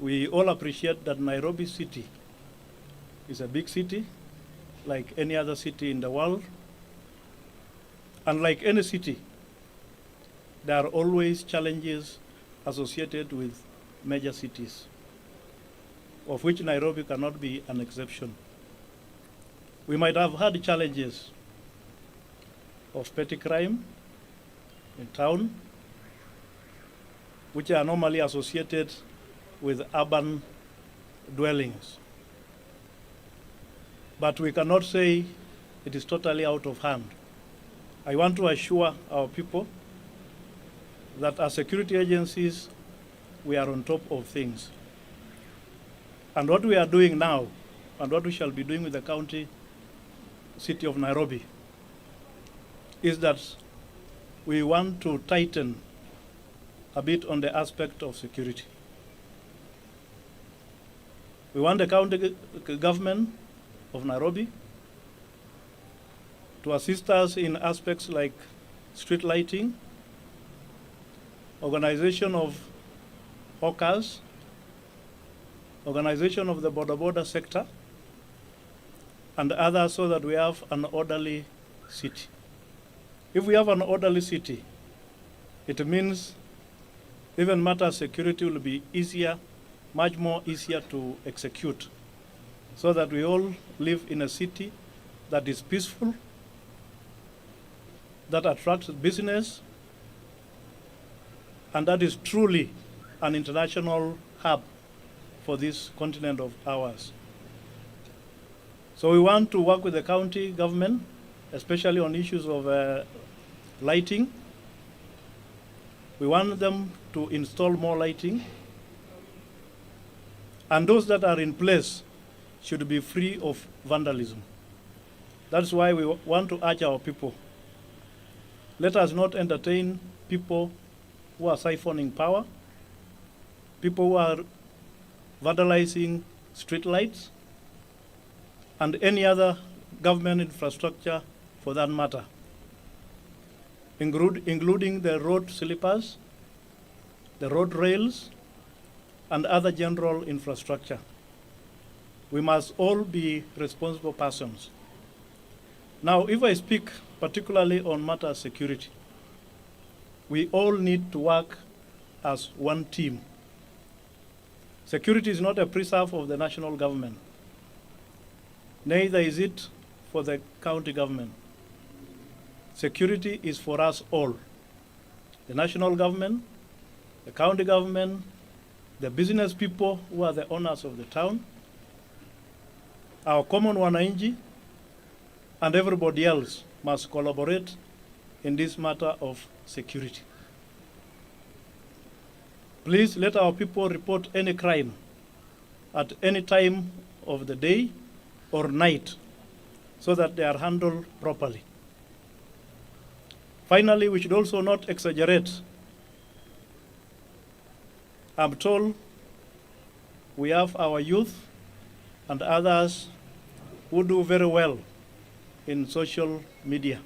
We all appreciate that Nairobi city is a big city, like any other city in the world. And like any city, there are always challenges associated with major cities, of which Nairobi cannot be an exception. We might have had challenges of petty crime in town, which are normally associated with urban dwellings. But we cannot say it is totally out of hand. I want to assure our people that as security agencies, we are on top of things. And what we are doing now, and what we shall be doing with the county city of Nairobi, is that we want to tighten a bit on the aspect of security. We want the county government of Nairobi to assist us in aspects like street lighting, organization of hawkers, organization of the border sector, and others, so that we have an orderly city. If we have an orderly city, it means even matter of security will be easier, much more easier to execute, so that we all live in a city that is peaceful, that attracts business, and that is truly an international hub for this continent of ours. So we want to work with the county government, especially on issues of lighting. We want them to install more lighting, and those that are in place should be free of vandalism. That's why we want to urge our people. Let us not entertain people who are siphoning power, people who are vandalizing street lights, and any other government infrastructure for that matter, including the road sleepers, the road rails, and other general infrastructure. We must all be responsible persons. Now, if I speak particularly on matter of security, we all need to work as one team. Security is not a preserve of the national government. Neither is it for the county government. Security is for us all. The national government, the county government, the business people who are the owners of the town, our common wananchi, and everybody else must collaborate in this matter of security. Please let our people report any crime at any time of the day or night, so that they are handled properly. Finally, we should also not exaggerate. I'm told we have our youth and others who do very well in social media.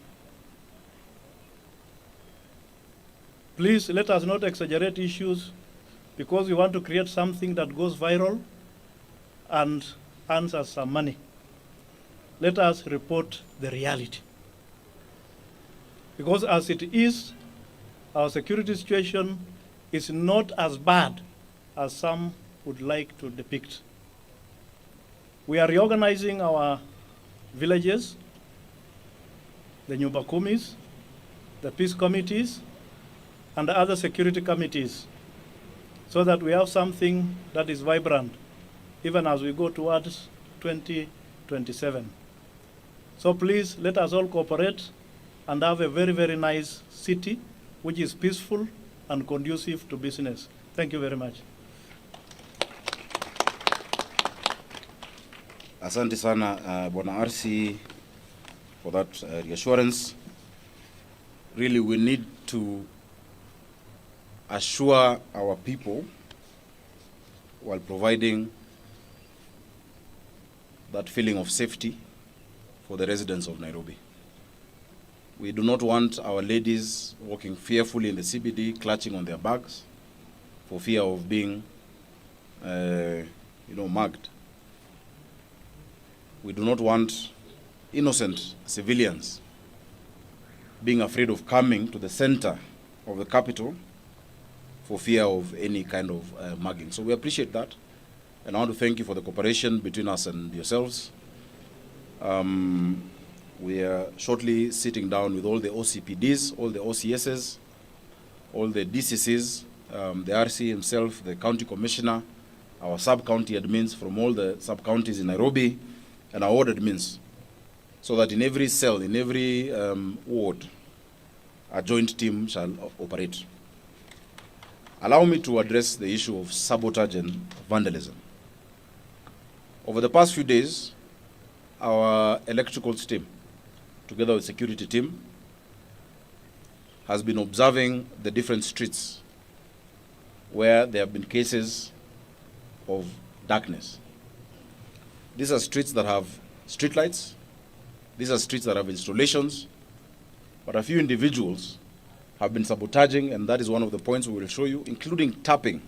Please let us not exaggerate issues because we want to create something that goes viral and earns us some money. Let us report the reality. Because as it is, our security situation is not as bad as some would like to depict. We are reorganizing our villages, the Nyumba Kumis, the peace committees, and other security committees, so that we have something that is vibrant, even as we go towards 2027. So please, let us all cooperate and have a very, very nice city, which is peaceful and conducive to business. Thank you very much. Asante sana Bwana RC for that reassurance. Really, we need to assure our people while providing that feeling of safety for the residents of Nairobi. We do not want our ladies walking fearfully in the CBD, clutching on their bags for fear of being mugged. We do not want innocent civilians being afraid of coming to the center of the capital for fear of any kind of mugging. So we appreciate that. And I want to thank you for the cooperation between us and yourselves. We are shortly sitting down with all the OCPDs, all the OCSs, all the DCCs, the RC himself, the county commissioner, our sub-county admins from all the sub-counties in Nairobi, and our ward admins, so that in every cell, in every ward, a joint team shall operate. Allow me to address the issue of sabotage and vandalism. Over the past few days, our electrical team, together with security team, has been observing the different streets where there have been cases of darkness. These are streets that have streetlights. These are streets that have installations. But a few individuals have been sabotaging, and that is one of the points we will show you, including tapping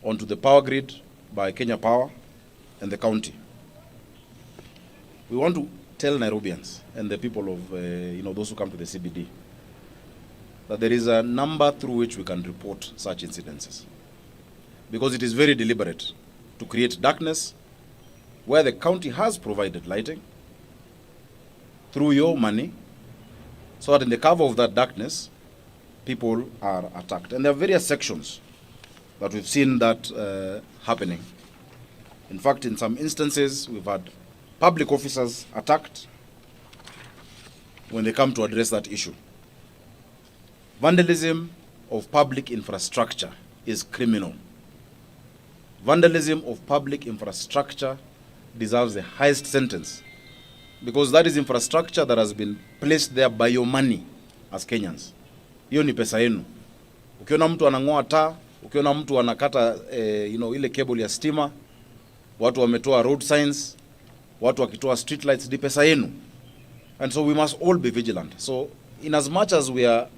onto the power grid by Kenya Power and the county. We want to tell Nairobians and the people of, those who come to the CBD, that there is a number through which we can report such incidences. Because it is very deliberate to create darkness where the county has provided lighting through your money, so that in the cover of that darkness, people are attacked. And there are various sections that we've seen that happening. In fact, in some instances, we've had public officers attacked when they come to address that issue. Vandalism of public infrastructure is criminal. Vandalism of public infrastructure deserves the highest sentence, because that is infrastructure that has been placed there by your money as Kenyans. Hiyo ni pesa yenu. Ukiona mtu anang'oa taa, ukiona mtu anakata ile cable ya stima, watu wametoa road signs, watu wakitoa street lights, ni pesa yenu. And so we must all be vigilant. So in as much as we are,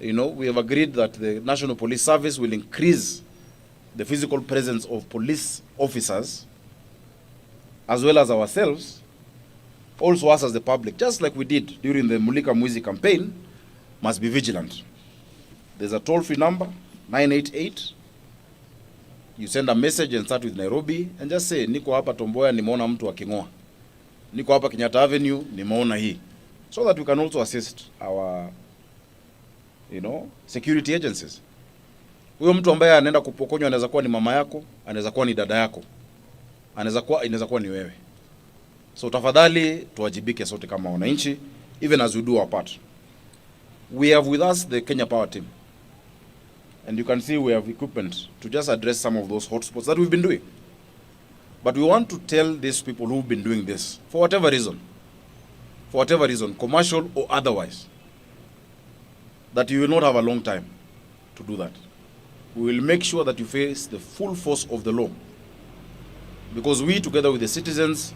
we have agreed that the National Police Service will increase the physical presence of police officers, as well as ourselves, also us as the public, just like we did during the Mulika Mwizi campaign, must be vigilant. There's a toll-free number, 988. You send a message and start with Nairobi and just say, niko hapa Tomboya, nimeona mtu aking'oa. Niko hapa Kenyatta Avenue, nimeona hii. So that we can also assist our, security agencies. Huyo mtu ambaye anaenda kupokonywa anaweza kuwa ni mama yako, anaweza kuwa ni dada yako, inaweza kuwa ni wewe. So tafadhali tuwajibike sote kama wananchi, even as we do our part. We have with us the Kenya Power team. And you can see we have equipment to just address some of those hotspots that we've been doing. But we want to tell these people who've been doing this, for whatever reason, commercial or otherwise, that you will not have a long time to do that. We will make sure that you face the full force of the law, because we, together with the citizens,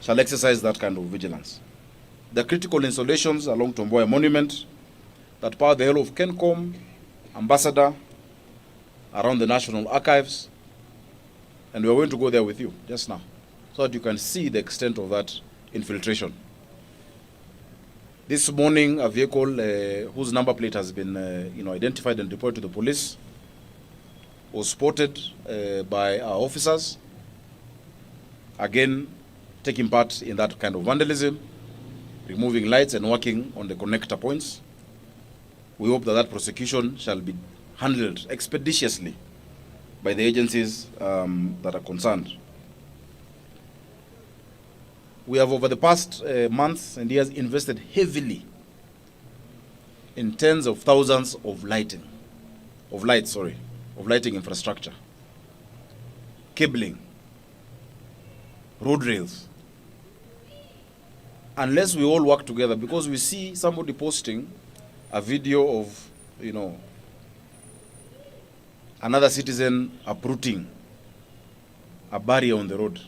shall exercise that kind of vigilance. The critical installations along Tomboya Monument that power the whole of Kencom, Ambassador, around the National Archives, and we are going to go there with you just now, so that you can see the extent of that infiltration. This morning, a vehicle whose number plate has been identified and reported to the police was spotted by our officers, again taking part in that kind of vandalism, removing lights and working on the connector points. We hope that prosecution shall be handled expeditiously by the agencies that are concerned. We have, over the past months and years, invested heavily in tens of thousands of lighting infrastructure, cabling, road rails. Unless we all work together, because we see somebody posting a video of, another citizen uprooting a barrier on the road.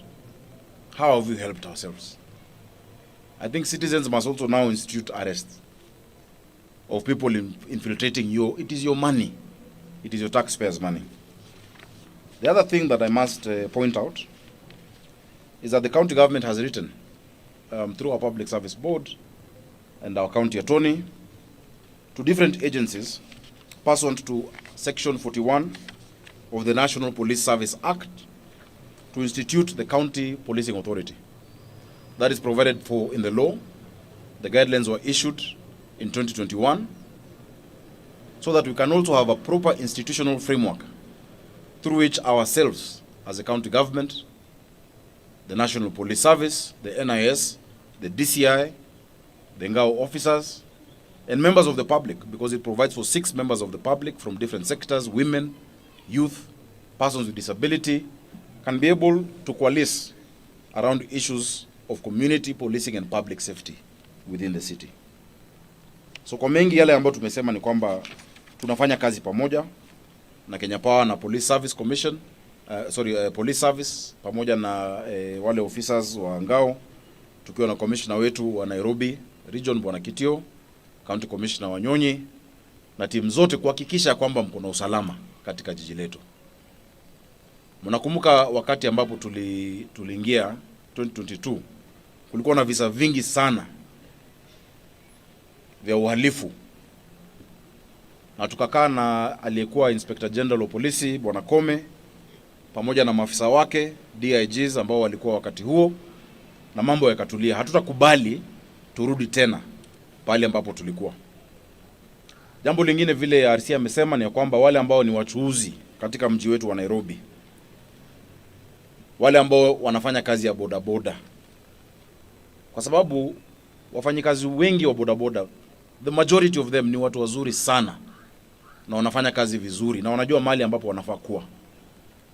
How have we helped ourselves? I think citizens must also now institute arrests of people infiltrating it is your money. It is your taxpayers' money. The other thing that I must point out is that the county government has written through our Public Service Board and our county attorney to different agencies pursuant to Section 41 of the National Police Service Act to institute the County Policing Authority. That is provided for in the law. The guidelines were issued in 2021 so that we can also have a proper institutional framework through which ourselves as a county government, the National Police Service, the NIS, the DCI, the Ngao officers, and members of the public, because it provides for 6 members of the public from different sectors, women, youth, persons with disability, can be able to coalesce around issues of community policing and public safety within the city. So kwa mengi yale ambayo tumesema ni kwamba tunafanya kazi pamoja na Kenya Power na Police Service Commission, Police Service pamoja na wale officers wa Ngao, tukiwa na commissioner wetu wa Nairobi Region Bwana Kitio, County Commissioner wa Nyonyi na timu zote kuhakikisha kwamba mko na usalama katika jiji letu. Mnakumbuka wakati ambapo tuliingia 2022 kulikuwa na visa vingi sana vya uhalifu, na tukakaa na aliyekuwa Inspector General wa Polisi Bwana Kome pamoja na maafisa wake DIGs ambao walikuwa wakati huo, na mambo yakatulia. Hatutakubali turudi tena pale ambapo tulikuwa. Jambo lingine vile RC amesema ni kwamba wale ambao ni wachuuzi katika mji wetu wa Nairobi, wale ambao wanafanya kazi ya bodaboda, kwa sababu wafanyikazi wengi wa bodaboda, the majority of them ni watu wazuri sana na wanafanya kazi vizuri na wanajua mahali ambapo wanafaa kuwa.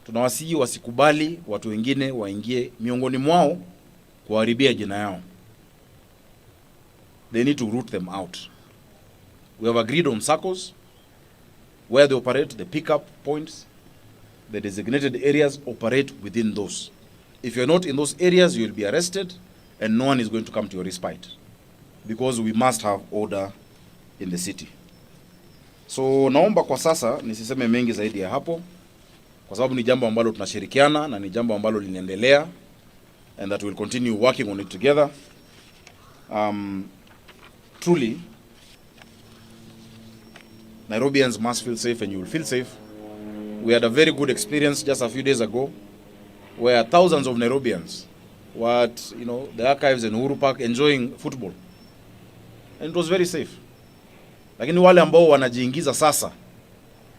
Tunawasihi wasikubali watu wengine waingie miongoni mwao kuharibia jina yao. They need to root them out. We have agreed on circles where they operate, the pickup points, the designated areas, operate within those. If you're not in those areas, you will be arrested and no one is going to come to your respite, because we must have order in the city. So naomba kwa sasa nisiseme mengi zaidi ya hapo, kwa sababu ni jambo ambalo tunashirikiana na ni jambo ambalo linaendelea, and that we'll continue working on it together. Truly, Nairobians must feel safe and you will feel safe. We had a very good experience just a few days ago where thousands of Nairobians were at, the archives in Uhuru Park enjoying football. And it was very safe. Lakini wale ambao wanajiingiza sasa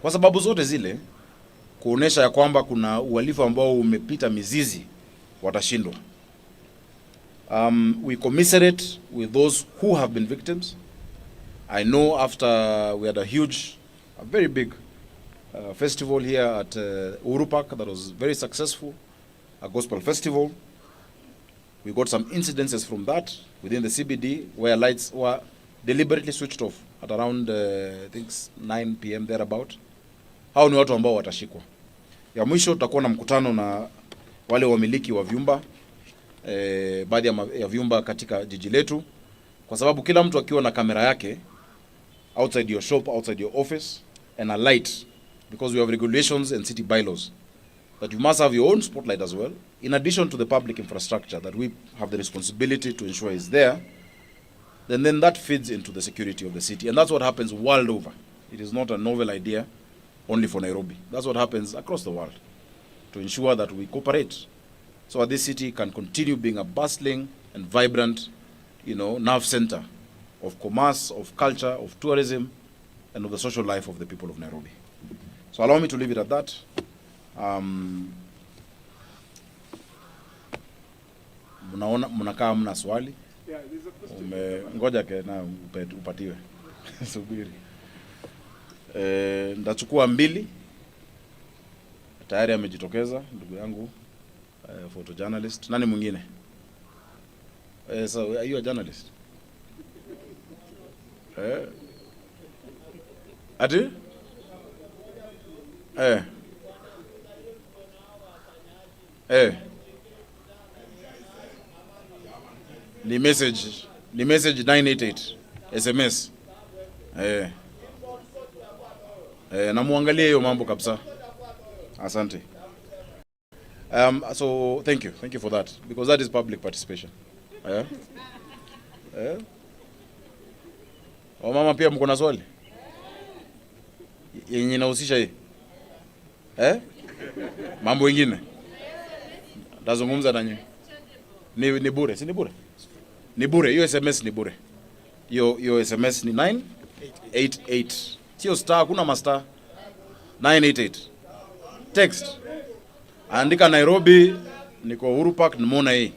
kwa sababu zote zile kuonesha ya kwamba kuna uhalifu ambao umepita mizizi watashindwa. We commiserate with those who have been victims. I know after we had a very big festival here at Uhuru Park that was very successful, a gospel festival. We got some incidences from that within the CBD where lights were deliberately switched off at around I think 9 p.m. thereabout. Hao ni watu ambao watashikwa. Ya mwisho tutakuwa na mkutano na wale wamiliki wa vyumba, baadhi ya vyumba katika jiji letu, kwa sababu kila mtu akiwa na kamera yake outside your shop, outside your office, and a light, because we have regulations and city bylaws that you must have your own spotlight as well, in addition to the public infrastructure that we have the responsibility to ensure is there. Then that feeds into the security of the city, and that's what happens world over. It is not a novel idea only for Nairobi. That's what happens across the world, to ensure that we cooperate so that this city can continue being a bustling and vibrant, nerve center of commerce, of culture, of tourism, and of the social life of the people of Nairobi. So allow me to leave it at that. Mnakaa mna swali? Ngoja na upatiwe. Subiri. Ndachukua 2. Tayari amejitokeza ndugu yangu photojournalist. Nani mwingine? So are you a journalist? Ati? Ni message 988 SMS. Na muangalie hiyo mambo kabisa. Asante. So thank you for that, because that is public participation. Yeah? Yeah? Mama pia mko na swali? Yenye inahusisha hii? Mambo mengine? Tazungumza na nyinyi. Ni bure, si ni bure? Ni bure, hiyo SMS ni bure. Hiyo SMS ni 988. Sio star, kuna master. 988. Text. Andika Nairobi, niko Uhuru Park, nimeona hii.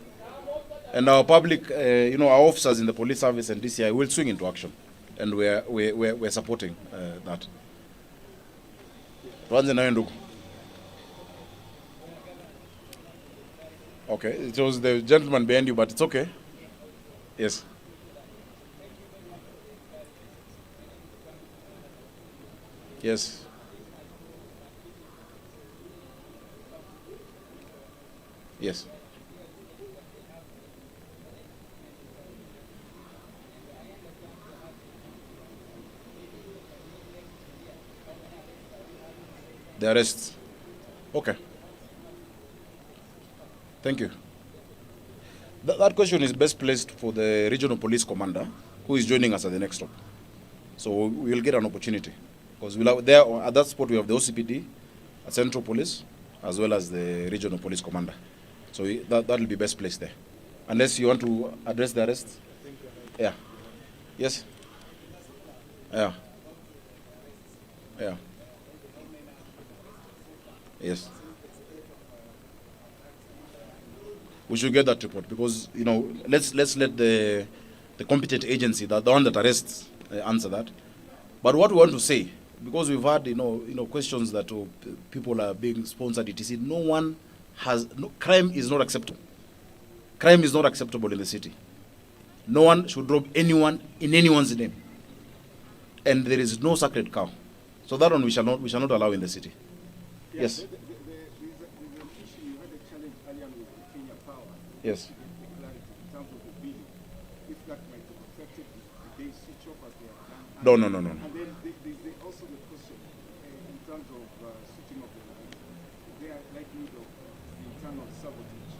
And our public, our officers in the police service and DCI will swing into action. And we're supporting that. Tuanze na ndugu. Okay, it was the gentleman behind you, but it's okay. Yes. Yes. Yes. The arrests. Okay. Thank you. That question is best placed for the regional police commander, who is joining us at the next stop. So we will get an opportunity, because we'll have there at that spot we have the OCPD, Central Police, as well as the regional police commander. So that will be best placed there. Unless you want to address the arrest. Yeah. Yes. Yeah. Yeah. Yes. We should get that report, because let's let the competent agency, the one that arrests, answer that. But what we want to say, because we've had questions that people are being sponsored, etc. Crime is not acceptable. Crime is not acceptable in the city. No one should rob anyone in anyone's name, and there is no sacred cow. So that one we shall not allow in the city. Yeah, yes. There's an issue. You had a challenge earlier with Kenya Power. Yes. Clarity in terms of the bill. If that might have affected the day switch off as they have done. No. And then there's also the question in terms of switching off the lines. They are likelihood of internal sabotage.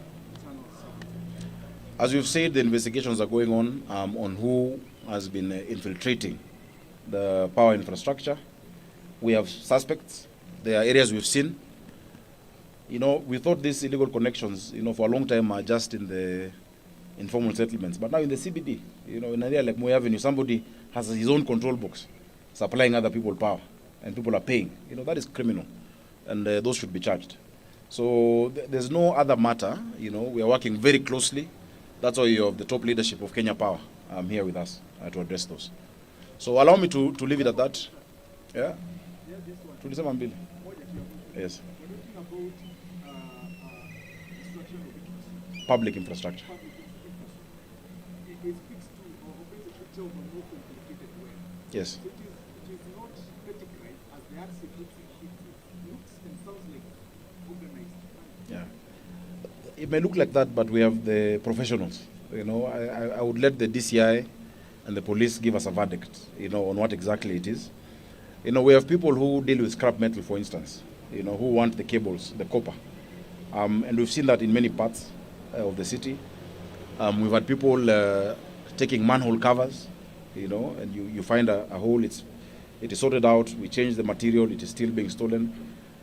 As we've said, the investigations are going on who has been infiltrating the power infrastructure. We have suspects. There are areas we've seen. We thought these illegal connections, for a long time are just in the informal settlements. But now in the CBD, in an area like Moi Avenue, somebody has his own control box, supplying other people power, and people are paying. That is criminal, and those should be charged. So there's no other matter. We are working very closely. That's why you have the top leadership of Kenya Power here with us to address those. So allow me to leave it at that. Yeah? Tulisema mbili. Yes. Public infrastructure. It speaks to or paints a picture of a more complicated way. Yes. So it is not static, right? As the article it looks and sounds like organized crime. Yeah. It may look like that, but we have the professionals. I would let the DCI and the police give us a verdict, on what exactly it is. We have people who deal with scrap metal, for instance, who want the cables, the copper. And we've seen that in many parts of the city. We've had people taking manhole covers, and you find a hole, it is sorted out, we change the material, it is still being stolen.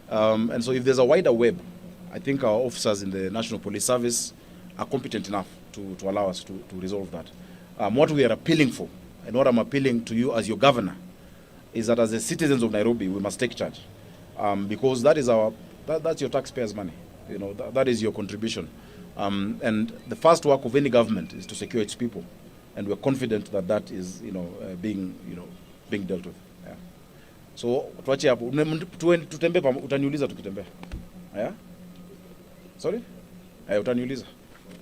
And so if there's a wider web, I think our officers in the National Police Service are competent enough to allow us to resolve that. What we are appealing for, and what I'm appealing to you as your governor, is that as the citizens of Nairobi, we must take charge. Because that is that's your taxpayers' money. That is your contribution. And the first work of any government is to secure its people. And we're confident that that is, being dealt with. Yeah. So, tuache hapo. Tutembe utaniuliza tukitembea. Yeah? Sorry? Utaniuliza.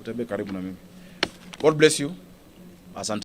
Utembe karibu na mimi. God bless you. Asante.